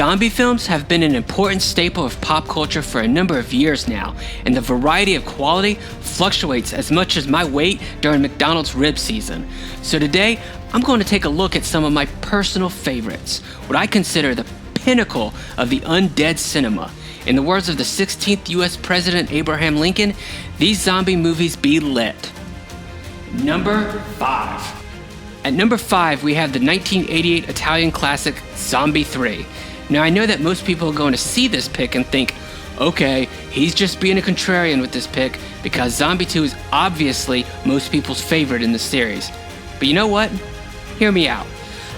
Zombie films have been an important staple of pop culture for a number of years now, and the variety of quality fluctuates as much as my weight during McDonald's rib season. So today, I'm going to take a look at some of my personal favorites, what I consider the pinnacle of the undead cinema. In the words of the 16th US President Abraham Lincoln, these zombie movies be lit. Number 5. At number 5, we have the 1988 Italian classic Zombie 3. Now, I know that most people are going to see this pick and think, okay, he's just being a contrarian with this pick because Zombie 2 is obviously most people's favorite in the series. But you know what? Hear me out.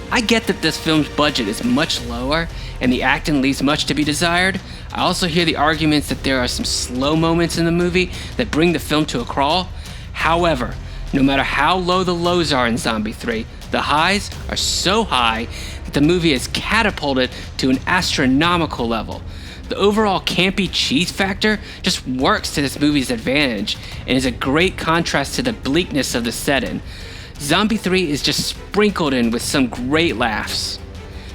I get that this film's budget is much lower and the acting leaves much to be desired. I also hear the arguments that there are some slow moments in the movie that bring the film to a crawl. However, no matter how low the lows are in Zombie 3, the highs are so high that the movie is catapulted to an astronomical level. The overall campy cheese factor just works to this movie's advantage and is a great contrast to the bleakness of the setting. Zombie 3 is just sprinkled in with some great laughs,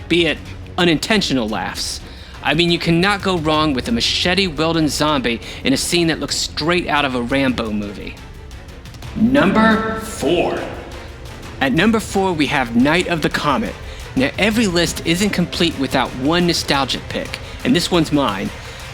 be it unintentional laughs. I mean, you cannot go wrong with a machete-wielding zombie in a scene that looks straight out of a Rambo movie. Number 4. At number 4, we have Night of the Comet. Now, every list isn't complete without one nostalgic pick, and this one's mine.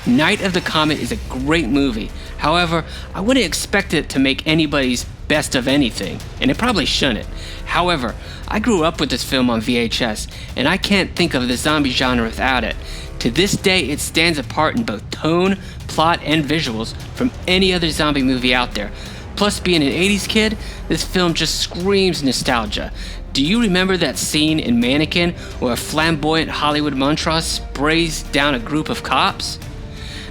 Night of the Comet is a great movie. However, I wouldn't expect it to make anybody's best of anything, and it probably shouldn't. However, I grew up with this film on VHS, and I can't think of the zombie genre without it. To this day, it stands apart in both tone, plot, and visuals from any other zombie movie out there. Plus, being an 80s kid, this film just screams nostalgia. Do you remember that scene in Mannequin where a flamboyant Hollywood monstrous sprays down a group of cops?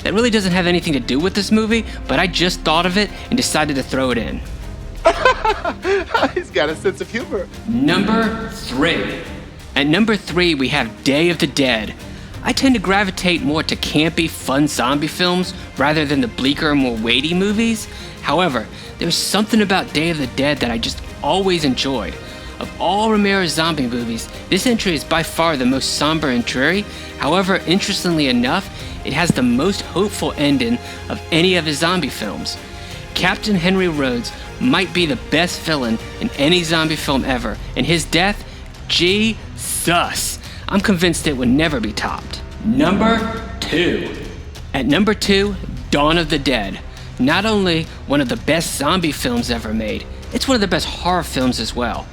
That really doesn't have anything to do with this movie, but I just thought of it and decided to throw it in. He's got a sense of humor. Number 3. At number 3, we have Day of the Dead. I tend to gravitate more to campy, fun zombie films rather than the bleaker, more weighty movies. However, there's something about Day of the Dead that I just always enjoyed. Of all Romero's zombie movies, this entry is by far the most somber and dreary. However, interestingly enough, it has the most hopeful ending of any of his zombie films. Captain Henry Rhodes might be the best villain in any zombie film ever, and his death, Jesus, I'm convinced it would never be topped. Number 2. At number 2, Dawn of the Dead. Not only one of the best zombie films ever made, it's one of the best horror films as well.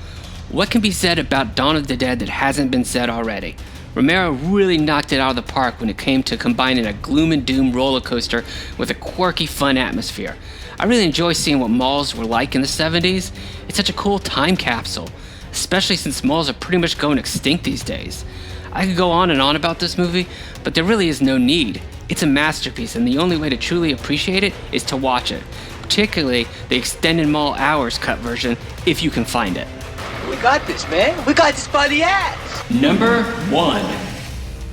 What can be said about Dawn of the Dead that hasn't been said already? Romero really knocked it out of the park when it came to combining a gloom and doom roller coaster with a quirky, fun atmosphere. I really enjoy seeing what malls were like in the 70s. It's such a cool time capsule, especially since malls are pretty much going extinct these days. I could go on and on about this movie, but there really is no need. It's a masterpiece, and the only way to truly appreciate it is to watch it, particularly the extended mall hours cut version, if you can find it. We got this, man. We got this by the ass. Number 1.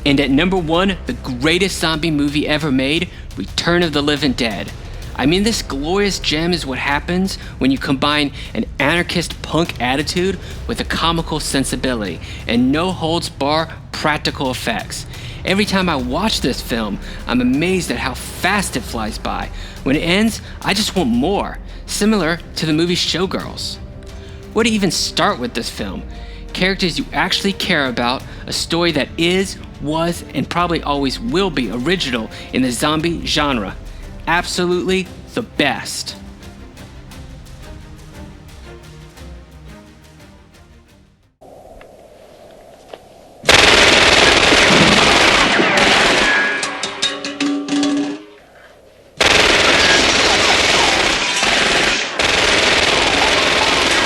And at number 1, the greatest zombie movie ever made, Return of the Living Dead. I mean, this glorious gem is what happens when you combine an anarchist punk attitude with a comical sensibility and no-holds-bar practical effects. Every time I watch this film, I'm amazed at how fast it flies by. When it ends, I just want more, similar to the movie Showgirls. Where to even start with this film? Characters you actually care about, a story that is, was, and probably always will be original in the zombie genre. Absolutely the best.